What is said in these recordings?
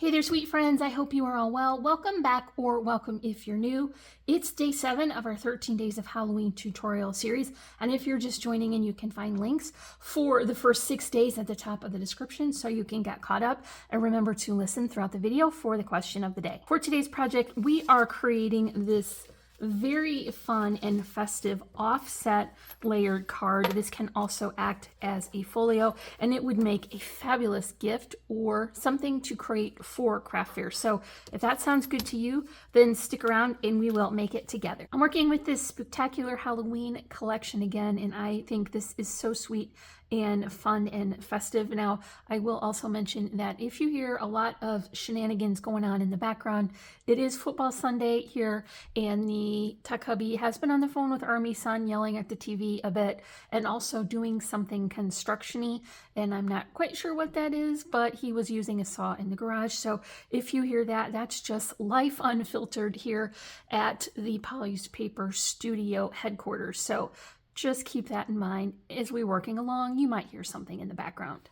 Hey there, sweet friends. I hope you are all well. Welcome back, or welcome if you're new. It's day 7 of our 13 Days of Halloween tutorial series. And if you're just joining in, you can find links for the first 6 days at the top of the description so you can get caught up. And remember to listen throughout the video for the question of the day. For today's project, we are creating this very fun and festive offset layered card. This can also act as a folio, and it would make a fabulous gift or something to create for craft fair. So if that sounds good to you, then stick around and we will make it together. I'm working with this Spooktacular Halloween collection again, and I think this is so sweet and fun and festive. Now, I will also mention that if you hear a lot of shenanigans going on in the background, it is football Sunday here, and the Tech Hubby has been on the phone with Army Son yelling at the TV a bit and also doing something construction-y, and I'm not quite sure what that is, but he was using a saw in the garage. So if you hear that, that's just life unfiltered here at the Polished Paper Studio headquarters. So just keep that in mind as we're working along. You might hear something in the background.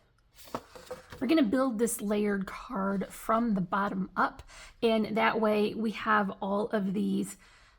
We're going to build this layered card from the bottom up, and that way we have all of these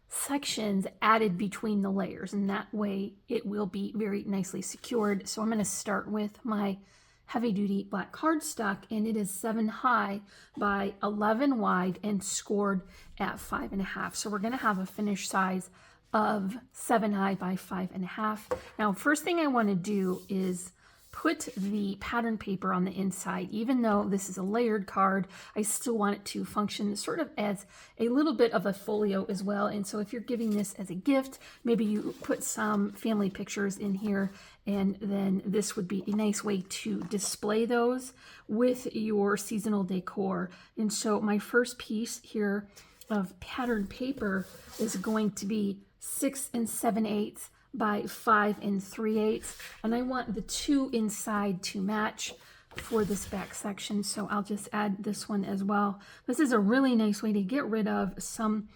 sections added between the layers, and that way it will be very nicely secured. So I'm going to start with my heavy-duty black cardstock, and it is 7 high by 11 wide and scored at 5.5. So we're going to have a finished size of 7 high by 5.5. Now, first thing I want to do is put the pattern paper on the inside. Even though this is a layered card, I still want it to function sort of as a little bit of a folio as well. And so if you're giving this as a gift, maybe you put some family pictures in here, and then this would be a nice way to display those with your seasonal decor. And so my first piece here of pattern paper is going to be 6 7/8 by 5 3/8, and I want the 2 inside to match for this back section, so I'll just add this one as well. This is a really nice way to get rid of some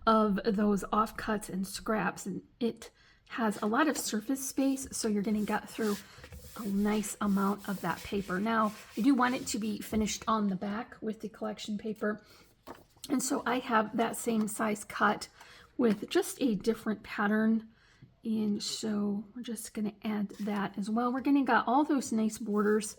of those offcuts and scraps, and it has a lot of surface space, so you're going to get through a nice amount of that paper. Now, I do want it to be finished on the back with the collection paper, and so I have that same size cut with just a different pattern, and so we're just going to add that as well. We're going to got all those nice borders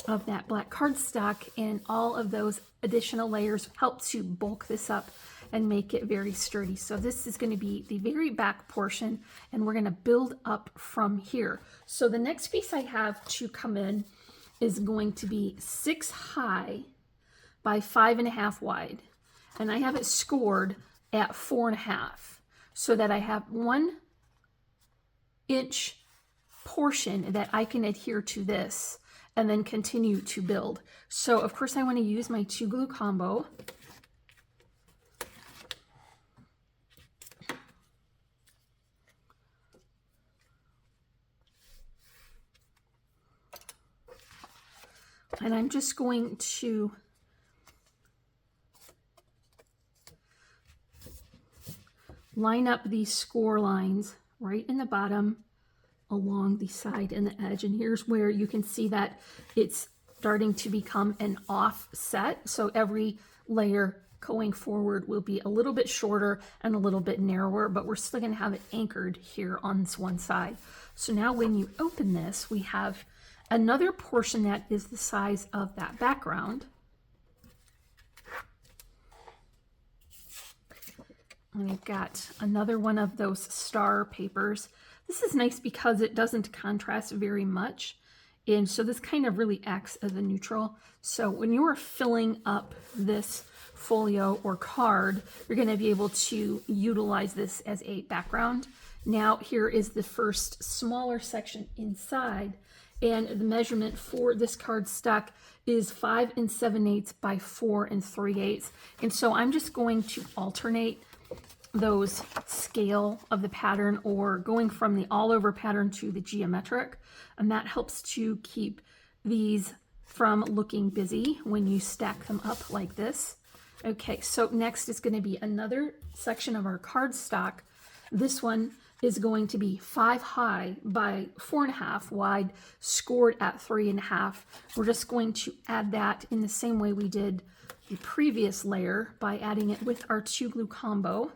of that black cardstock, and all of those additional layers help to bulk this up and make it very sturdy. So this is going to be the very back portion, and we're going to build up from here. So the next piece I have to come in is going to be 6 high by 5.5 wide, and I have it scored at 4.5, so that I have 1 inch portion that I can adhere to this and then continue to build. So of course I want to use my 2 glue combo. And I'm just going to line up these score lines right in the bottom along the side and the edge. And here's where you can see that it's starting to become an offset. So every layer going forward will be a little bit shorter and a little bit narrower, but we're still going to have it anchored here on this one side. So now when you open this, we have another portion that is the size of that background. And we've got another one of those star papers. This is nice because it doesn't contrast very much, and so this kind of really acts as a neutral. So when you are filling up this folio or card, you're going to be able to utilize this as a background. Now here is the first smaller section inside, and the measurement for this cardstock is 5 7/8 by 4 3/8. And so I'm just going to alternate those scale of the pattern, or going from the all over pattern to the geometric, and that helps to keep these from looking busy when you stack them up like this. Okay, so next is going to be another section of our cardstock. This one is going to be 5 high by 4.5 wide, scored at 3.5. We're just going to add that in the same way we did the previous layer by adding it with our 2 glue combo.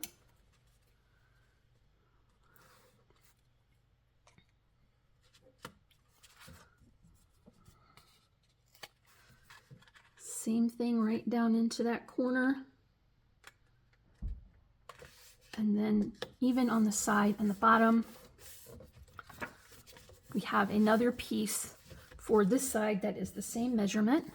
Same thing right down into that corner. And then even on the side and the bottom, we have another piece for this side that is the same measurement.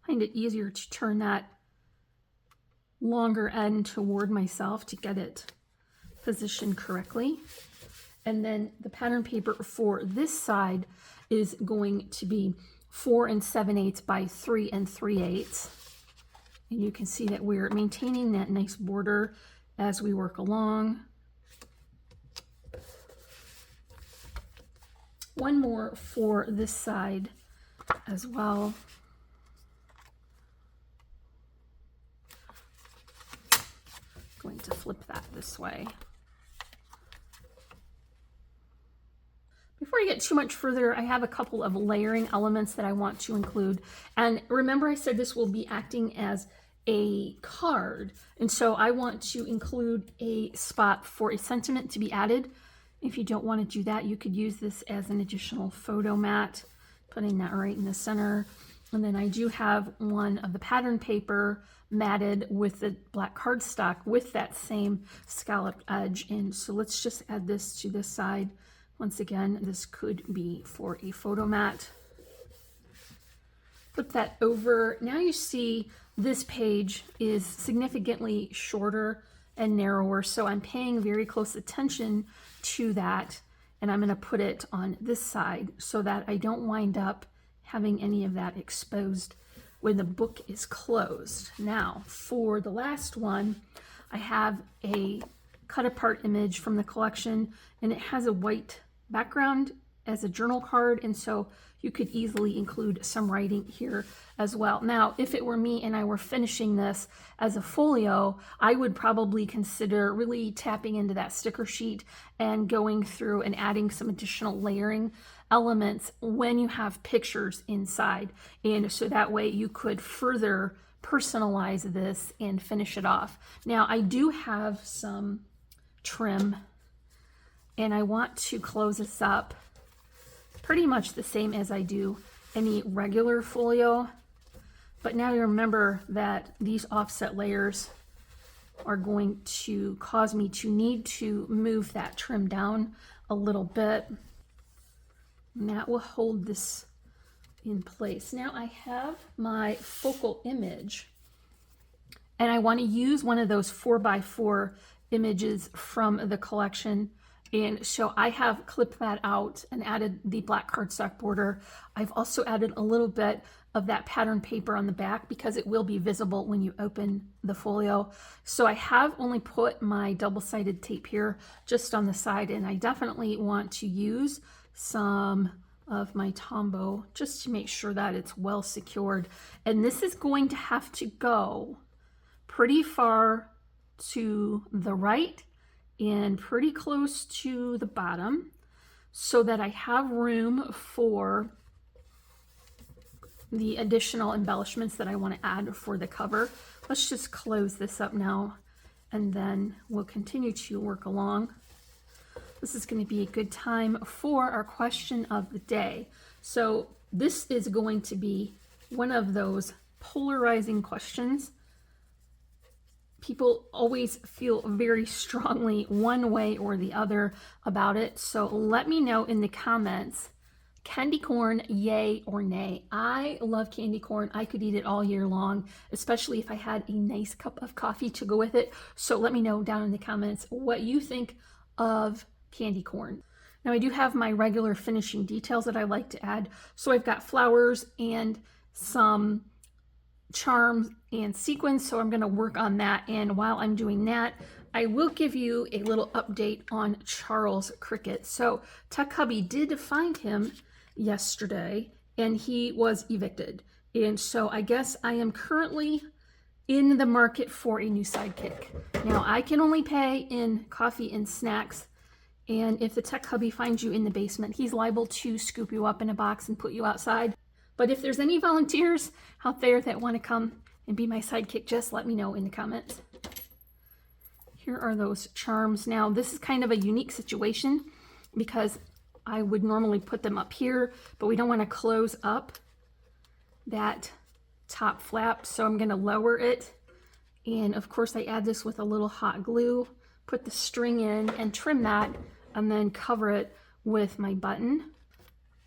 Find it easier to turn that longer end toward myself to get it positioned correctly. And then the pattern paper for this side is going to be 4 7/8 by 3 3/8. And you can see that we're maintaining that nice border as we work along. One more for this side as well. Going to flip that this way. Before I get too much further, I have a couple of layering elements that I want to include. And remember, I said this will be acting as a card. And so I want to include a spot for a sentiment to be added. If you don't want to do that, you could use this as an additional photo mat, putting that right in the center. And then I do have one of the pattern paper matted with the black cardstock with that same scalloped edge. And so let's just add this to this side. Once again, this could be for a photo mat. Flip that over. Now you see this page is significantly shorter and narrower, so I'm paying very close attention to that, and I'm going to put it on this side so that I don't wind up having any of that exposed when the book is closed. Now, for the last one, I have a cut apart image from the collection, and it has a white background as a journal card, and so you could easily include some writing here as well. Now, if it were me and I were finishing this as a folio, I would probably consider really tapping into that sticker sheet and going through and adding some additional layering elements when you have pictures inside, and so that way you could further personalize this and finish it off. Now, I do have some trim, and I want to close this up pretty much the same as I do any regular folio. But now you remember that these offset layers are going to cause me to need to move that trim down a little bit. And that will hold this in place. Now I have my focal image, and I want to use one of those 4x4 images from the collection. And so I have clipped that out and added the black cardstock border. I've also added a little bit of that pattern paper on the back because it will be visible when you open the folio. So I have only put my double-sided tape here just on the side, and I definitely want to use some of my Tombow just to make sure that it's well secured. And this is going to have to go pretty far to the right and pretty close to the bottom so that I have room for the additional embellishments that I want to add for the cover. Let's just close this up now, and then we'll continue to work along. This is going to be a good time for our question of the day. So this is going to be one of those polarizing questions. People always feel very strongly one way or the other about it. So let me know in the comments, candy corn, yay or nay? I love candy corn. I could eat it all year long, especially if I had a nice cup of coffee to go with it. So let me know down in the comments what you think of candy corn. Now I do have my regular finishing details that I like to add. So I've got flowers and some charms and sequins, so I'm going to work on that. And while I'm doing that, I will give you a little update on Charles Cricket. So Tech Hubby did find him yesterday, and he was evicted. And so I guess I am currently in the market for a new sidekick. Now I can only pay in coffee and snacks, and if the Tech Hubby finds you in the basement, he's liable to scoop you up in a box and put you outside. But if there's any volunteers out there that want to come and be my sidekick, just let me know in the comments. Here are those charms. Now this is kind of a unique situation because I would normally put them up here, but we don't want to close up that top flap, so I'm going to lower it. And of course I add this with a little hot glue, put the string in and trim that, and then cover it with my button.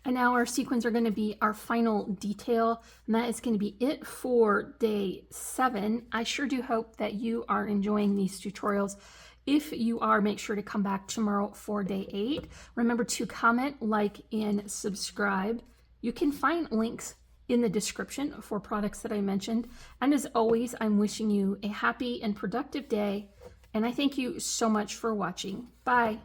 And now our sequins are going to be our final detail, and that is going to be it for day 7. I sure do hope that you are enjoying these tutorials. If you are, make sure to come back tomorrow for day 8. Remember to comment, like, and subscribe. You can find links in the description for products that I mentioned. And as always, I'm wishing you a happy and productive day, and I thank you so much for watching. Bye.